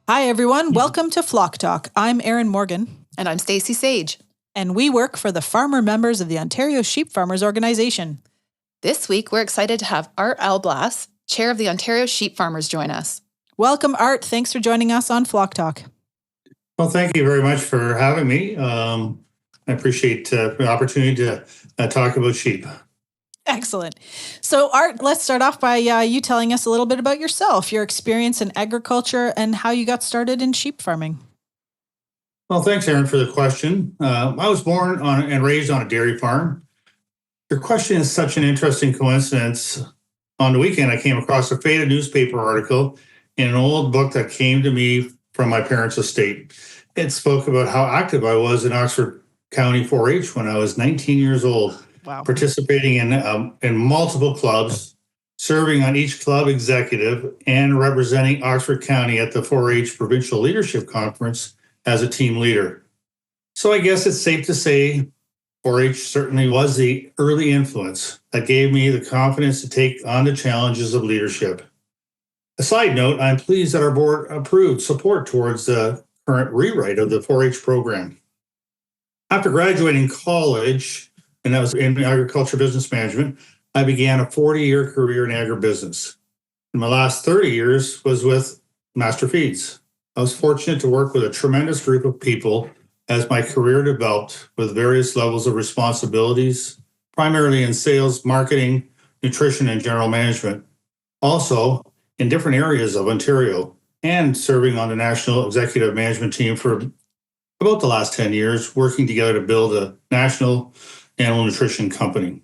Hi, everyone. Welcome to Flock Talk. I'm Erin Morgan. And I'm Stacey Sage. And we work for the farmer members of the Ontario Sheep Farmers Organization. This week, we're excited to have Art Alblas, Chair of the Ontario Sheep Farmers, join us. Welcome, Art. Thanks for joining us on Flock Talk. Well, thank you very much for having me. I appreciate the opportunity to talk about sheep. Excellent. So, Art, let's start off by you telling us a little bit about yourself, your experience in agriculture, and how you got started in sheep farming. Well, thanks, Erin, for the question. I was born and raised on a dairy farm. Your question is such an interesting coincidence. On the weekend, I came across a faded newspaper article in an old book that came to me from my parents' estate. It spoke about how active I was in Oxford County 4-H when I was 19 years old. Wow. Participating in multiple clubs, serving on each club executive, and representing Oxford County at the 4-H Provincial Leadership Conference as a team leader. So I guess it's safe to say 4-H certainly was the early influence that gave me the confidence to take on the challenges of leadership. A side note, I'm pleased that our board approved support towards the current rewrite of the 4-H program. After graduating college, and that was in agriculture business management, I began a 40-year career in agribusiness. And my last 30 years was with Master Feeds. I was fortunate to work with a tremendous group of people as my career developed with various levels of responsibilities, primarily in sales, marketing, nutrition, and general management. Also, in different areas of Ontario, and serving on the national executive management team for about the last 10 years, working together to build a national animal nutrition company.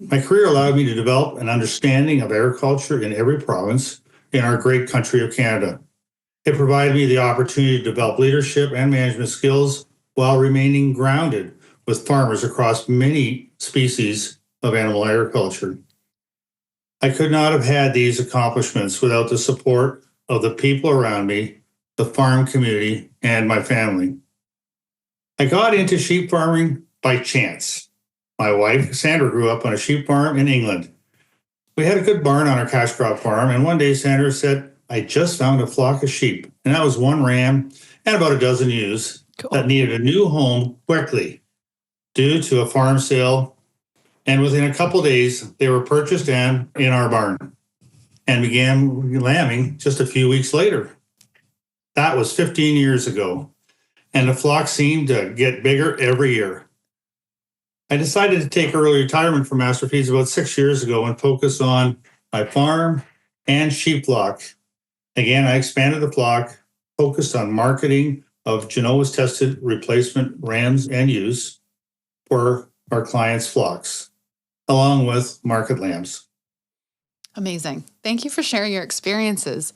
My career allowed me to develop an understanding of agriculture in every province in our great country of Canada. It provided me the opportunity to develop leadership and management skills while remaining grounded with farmers across many species of animal agriculture. I could not have had these accomplishments without the support of the people around me, the farm community, and my family. I got into sheep farming by chance. My wife, Sandra, grew up on a sheep farm in England. We had a good barn on our cash crop farm, and one day Sandra said, I just found a flock of sheep, and that was one ram and about a dozen ewes that needed a new home quickly due to a farm sale. And within a couple of days, they were purchased and in our barn and began lambing just a few weeks later. That was 15 years ago, and the flock seemed to get bigger every year. I decided to take early retirement from Master Feeds about 6 years ago and focus on my farm and sheep flock. Again, I expanded the flock, focused on marketing of Genoa's-tested replacement rams and ewes for our clients' flocks, along with market lambs. Amazing. Thank you for sharing your experiences.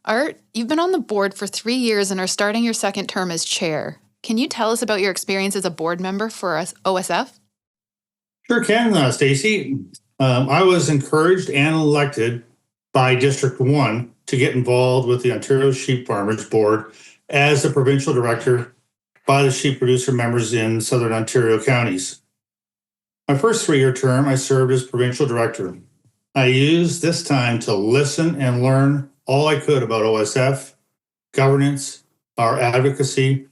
Art, you've been on the board for 3 years and are starting your second term as chair. Can you tell us about your experience as a board member for OSF? Sure can, Stacey. I was encouraged and elected by District 1 to get involved with the Ontario Sheep Farmers Board as the provincial director by the sheep producer members in Southern Ontario counties. My first 3-year term, I served as provincial director. I used this time to listen and learn all I could about OSF, governance, our advocacy,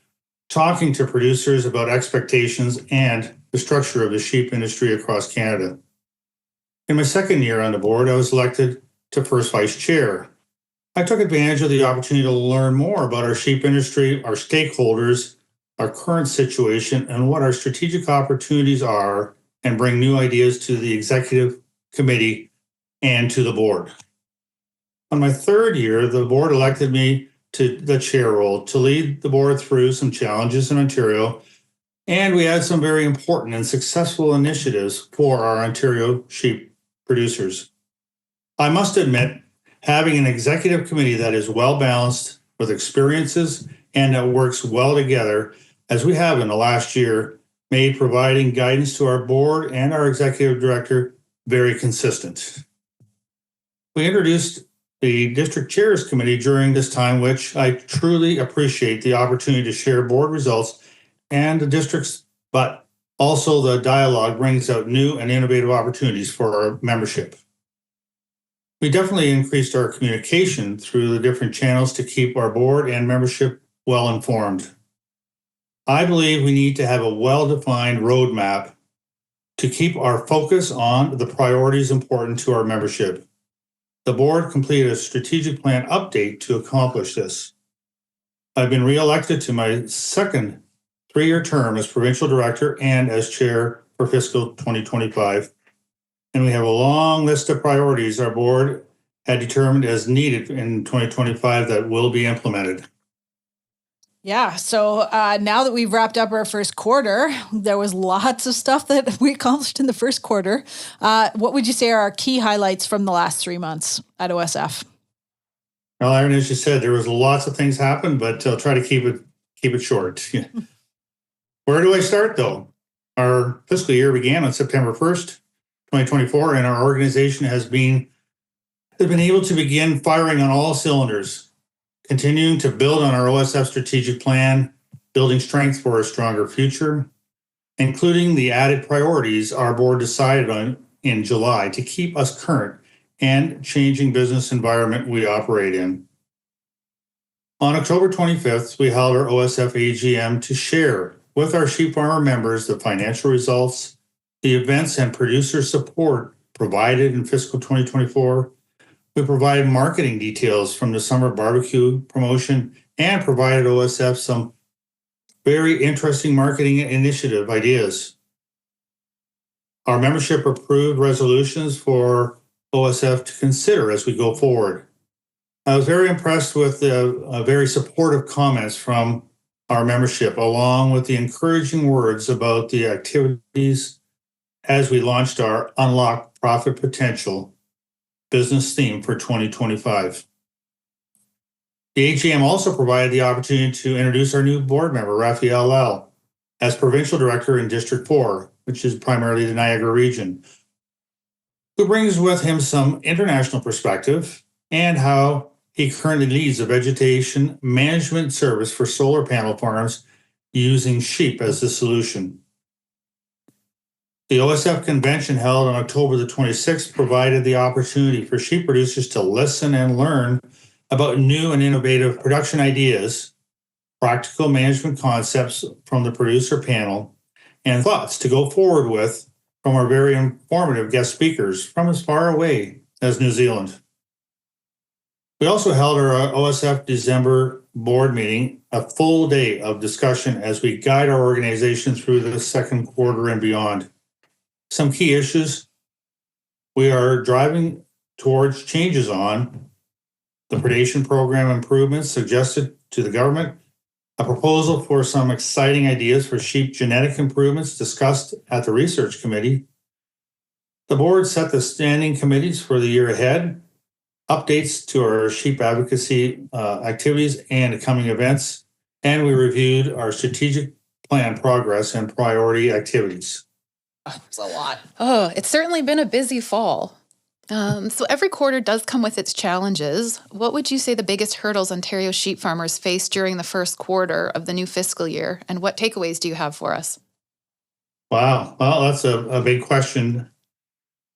talking to producers about expectations and the structure of the sheep industry across Canada. In my second year on the board, I was elected to first vice chair. I took advantage of the opportunity to learn more about our sheep industry, our stakeholders, our current situation, and what our strategic opportunities are, and bring new ideas to the executive committee and to the board. On my third year, the board elected me to the chair role to lead the board through some challenges in Ontario, and we had some very important and successful initiatives for our Ontario sheep producers. I must admit, having an executive committee that is well balanced with experiences and that works well together, as we have in the last year, made providing guidance to our board and our executive director very consistent. We introduced the district chairs committee during this time, which I truly appreciate the opportunity to share board results and the districts, but also the dialogue brings out new and innovative opportunities for our membership. We definitely increased our communication through the different channels to keep our board and membership well informed. I believe we need to have a well-defined roadmap to keep our focus on the priorities important to our membership. The board completed a strategic plan update to accomplish this. I've been re-elected to my second 3-year term as provincial director and as chair for fiscal 2025. And we have a long list of priorities our board had determined as needed in 2025 that will be implemented. Yeah. So now that we've wrapped up our first quarter, there was lots of stuff that we accomplished in the first quarter. What would you say are our key highlights from the last 3 months at OSF? Well, Aaron, as you said, there was lots of things happen, but I'll try to keep it short. Where do I start, though? Our fiscal year began on September 1st, 2024, and our organization has been able to begin firing on all cylinders, continuing to build on our OSF strategic plan, building strength for a stronger future, including the added priorities our board decided on in July to keep us current and changing business environment we operate in. On October 25th, we held our OSF AGM to share with our sheep farmer members the financial results, the events and producer support provided in fiscal 2024. We provided marketing details from the summer barbecue promotion and provided OSF some very interesting marketing initiative ideas. Our membership approved resolutions for OSF to consider as we go forward. I was very impressed with the very supportive comments from our membership, along with the encouraging words about the activities as we launched our Unlock Profit Potential business theme for 2025. The AGM also provided the opportunity to introduce our new board member, Art Alblas, as provincial director in District 4, which is primarily the Niagara region, who brings with him some international perspective and how he currently leads a vegetation management service for solar panel farms using sheep as the solution. The OSF convention held on October the 26th provided the opportunity for sheep producers to listen and learn about new and innovative production ideas, practical management concepts from the producer panel, and thoughts to go forward with from our very informative guest speakers from as far away as New Zealand. We also held our OSF December board meeting, a full day of discussion as we guide our organization through the second quarter and beyond. Some key issues we are driving towards changes on the predation program improvements suggested to the government, a proposal for some exciting ideas for sheep genetic improvements discussed at the research committee. The board set the standing committees for the year ahead, updates to our sheep advocacy activities and coming events, and we reviewed our strategic plan progress and priority activities. It's a lot. Oh, it's certainly been a busy fall. So every quarter does come with its challenges. What would you say the biggest hurdles Ontario sheep farmers face during the first quarter of the new fiscal year, and what takeaways do you have for us? Wow, well, that's a big question.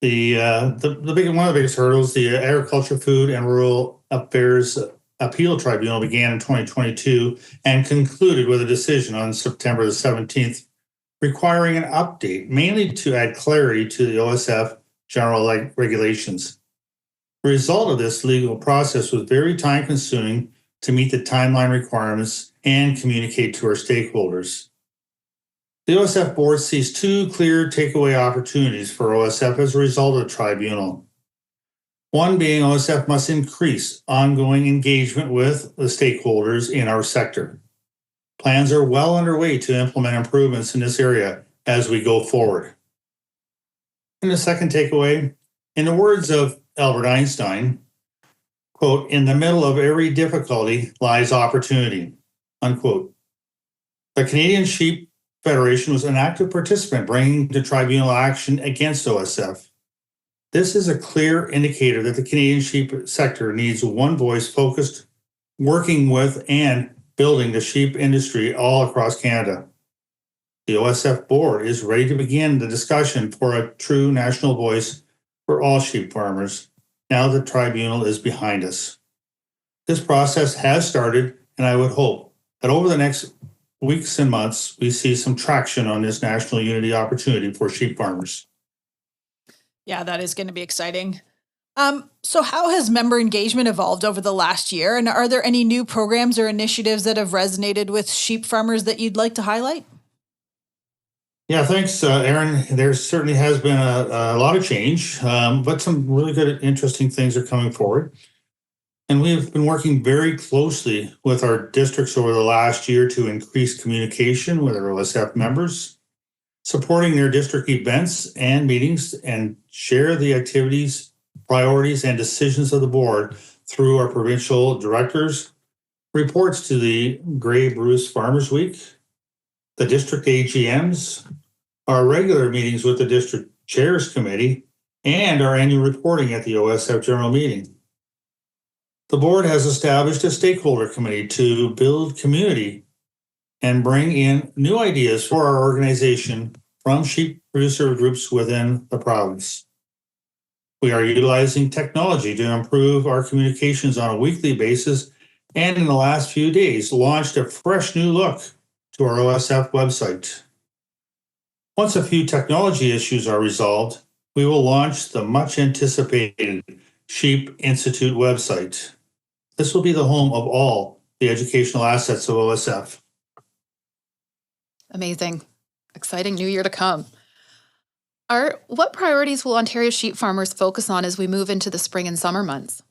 One of the biggest hurdles, the Agriculture, Food, and Rural Affairs Appeal Tribunal began in 2022 and concluded with a decision on September the 17th, requiring an update, mainly to add clarity to the OSF general regulations. The result of this legal process was very time-consuming to meet the timeline requirements and communicate to our stakeholders. The OSF board sees two clear takeaway opportunities for OSF as a result of the tribunal. One being OSF must increase ongoing engagement with the stakeholders in our sector. Plans are well underway to implement improvements in this area as we go forward. And the second takeaway, in the words of Albert Einstein, quote, "In the middle of every difficulty lies opportunity," unquote. The Canadian Sheep Federation was an active participant bringing the tribunal action against OSF. This is a clear indicator that the Canadian sheep sector needs one voice focused, working with and building the sheep industry all across Canada. The OSF board is ready to begin the discussion for a true national voice for all sheep farmers. now the tribunal is behind us. This process has started, and I would hope that over the next weeks and months, we see some traction on this national unity opportunity for sheep farmers. Yeah, that is going to be exciting. So how has member engagement evolved over the last year? And are there any new programs or initiatives that have resonated with sheep farmers that you'd like to highlight? Yeah, thanks, Aaron. There certainly has been a lot of change, but some really good, interesting things are coming forward. And we've been working very closely with our districts over the last year to increase communication with our OSF members, supporting their district events and meetings, and share the activities, priorities, and decisions of the board through our provincial directors, reports to the Grey Bruce Farmers Week, the district AGMs, our regular meetings with the district chairs committee, and our annual reporting at the OSF general meeting. The board has established a stakeholder committee to build community and bring in new ideas for our organization from sheep producer groups within the province. We are utilizing technology to improve our communications on a weekly basis, and in the last few days launched a fresh new look to our OSF website. Once a few technology issues are resolved, we will launch the much anticipated Sheep Institute website. This will be the home of all the educational assets of OSF. Amazing. Exciting new year to come. Art, what priorities will Ontario sheep farmers focus on as we move into the spring and summer months?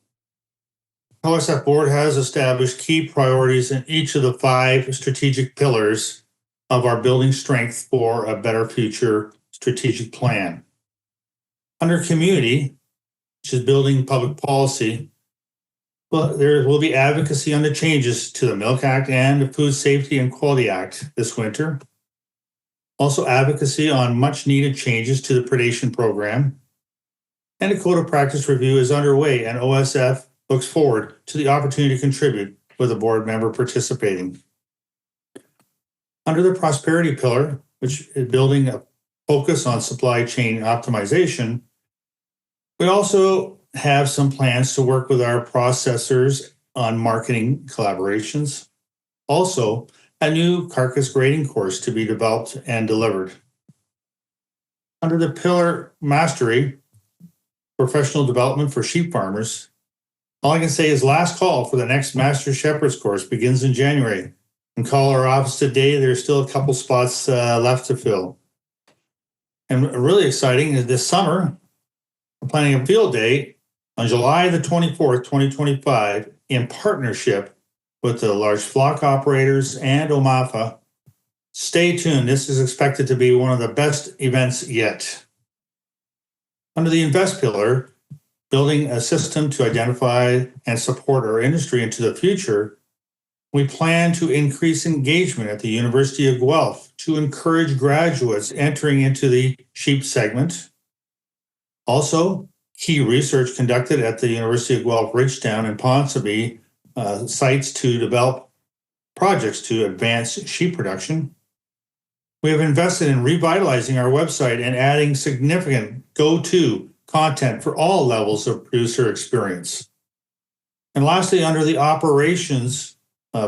OSF board has established key priorities in each of the 5 strategic pillars of our Building Strength for a Better Future strategic plan. Under community, which is building public policy, well, there will be advocacy on the changes to the Milk Act and the Food Safety and Quality Act this winter. Also, advocacy on much needed changes to the predation program. And a code of practice review is underway, and OSF looks forward to the opportunity to contribute with a board member participating. Under the prosperity pillar, which is building a focus on supply chain optimization, we also have some plans to work with our processors on marketing collaborations. Also, a new carcass grading course to be developed and delivered. Under the pillar mastery, professional development for sheep farmers, all I can say is last call for the next Master Shepherd's course begins in January. And call our office today. There's still a couple spots left to fill. And really exciting is this summer, we're planning a field day on July the 24th, 2025, in partnership with the large flock operators and OMAFA. Stay tuned. This is expected to be one of the best events yet. Under the invest pillar, building a system to identify and support our industry into the future, we plan to increase engagement at the University of Guelph to encourage graduates entering into the sheep segment. Also, key research conducted at the University of Guelph Ridgetown and Ponsonby sites to develop projects to advance sheep production. We have invested in revitalizing our website and adding significant go-to content for all levels of producer experience. And lastly, under the operations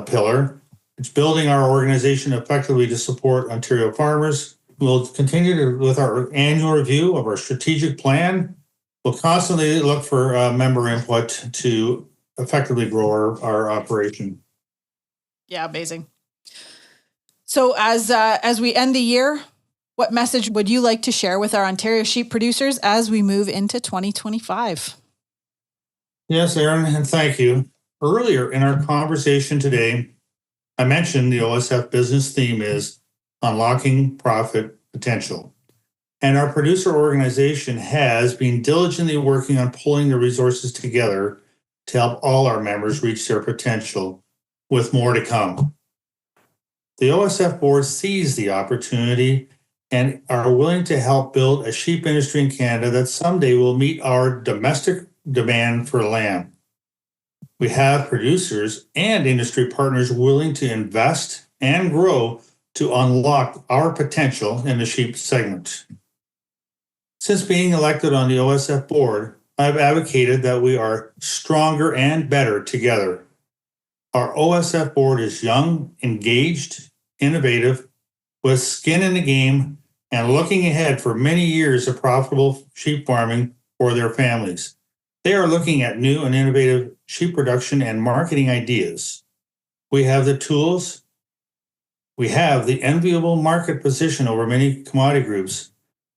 pillar, it's building our organization effectively to support Ontario farmers. We'll continue with our annual review of our strategic plan. We'll constantly look for member input to effectively grow our operation. Yeah, amazing. So as we end the year, what message would you like to share with our Ontario sheep producers as we move into 2025? Yes, Aaron, and thank you. Earlier in our conversation today, I mentioned the OSF business theme is unlocking profit potential. And our producer organization has been diligently working on pulling the resources together to help all our members reach their potential, with more to come. The OSF board sees the opportunity and are willing to help build a sheep industry in Canada that someday will meet our domestic demand for lamb. We have producers and industry partners willing to invest and grow to unlock our potential in the sheep segment. Since being elected on the OSF board, I've advocated that we are stronger and better together. Our OSF board is young, engaged, innovative, with skin in the game, and looking ahead for many years of profitable sheep farming for their families. They are looking at new and innovative sheep production and marketing ideas. We have the tools. We have the enviable market position over many commodity groups.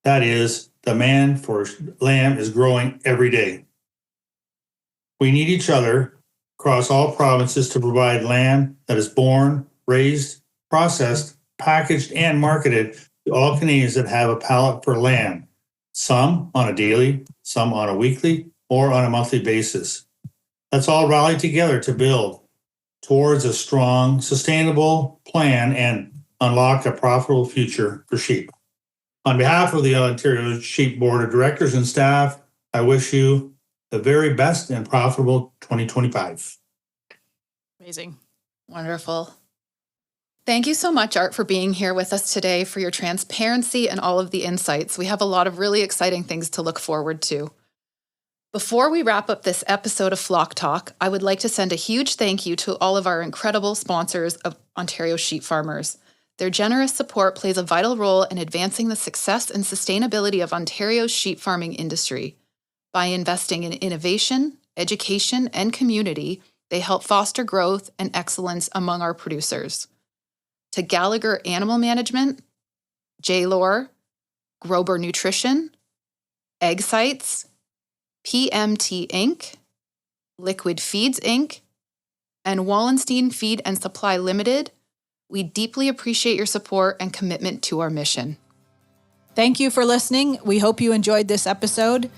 That is, demand for lamb is growing every day. We need each other across all provinces to provide lamb that is born, raised, processed, packaged, and marketed to all Canadians that have a palate for lamb, some on a daily, some on a weekly, or on a monthly basis. Let's all rally together to build towards a strong, sustainable plan and unlock a profitable future for sheep. On behalf of the Ontario Sheep Board of Directors and staff, I wish you the very best and profitable 2025. Amazing. Wonderful. Thank you so much, Art, for being here with us today, for your transparency and all of the insights. We have a lot of really exciting things to look forward to. Before we wrap up this episode of Flock Talk, I would like to send a huge thank you to all of our incredible sponsors of Ontario sheep farmers. Their generous support plays a vital role in advancing the success and sustainability of Ontario's sheep farming industry. By investing in innovation, education, and community, they help foster growth and excellence among our producers. To Gallagher Animal Management, JLore, Grober Nutrition, Egg Sites, PMT Inc., Liquid Feeds Inc., and Wallenstein Feed and Supply Limited, we deeply appreciate your support and commitment to our mission. Thank you for listening. We hope you enjoyed this episode.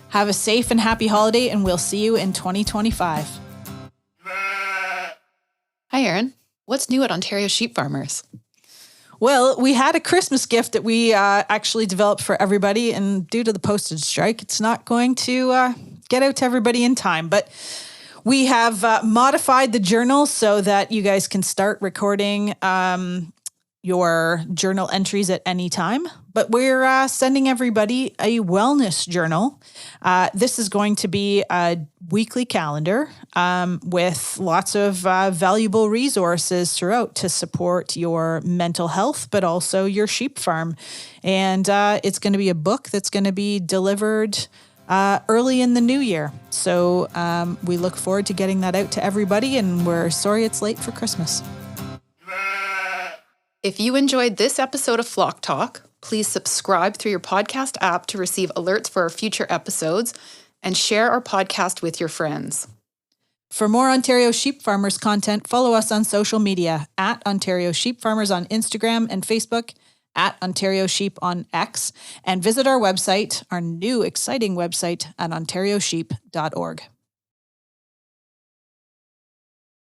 Have a safe and happy holiday, and we'll see you in 2025. Hi, Erin. What's new at Ontario Sheep Farmers? Well, we had a Christmas gift that we actually developed for everybody, and due to the postage strike, it's not going to get out to everybody in time. But we have modified the journal so that you guys can start recording your journal entries at any time. But we're sending everybody a wellness journal. This is going to be a weekly calendar with lots of valuable resources throughout to support your mental health, but also your sheep farm. And it's going to be a book that's going to be delivered early in the new year. So we look forward to getting that out to everybody, and we're sorry it's late for Christmas. If you enjoyed this episode of Flock Talk, please subscribe through your podcast app to receive alerts for our future episodes, and share our podcast with your friends. For more Ontario Sheep Farmers content, follow us on social media at Ontario Sheep Farmers on Instagram and Facebook, at Ontario Sheep on X, and visit our website, our new exciting website at ontariosheep.org.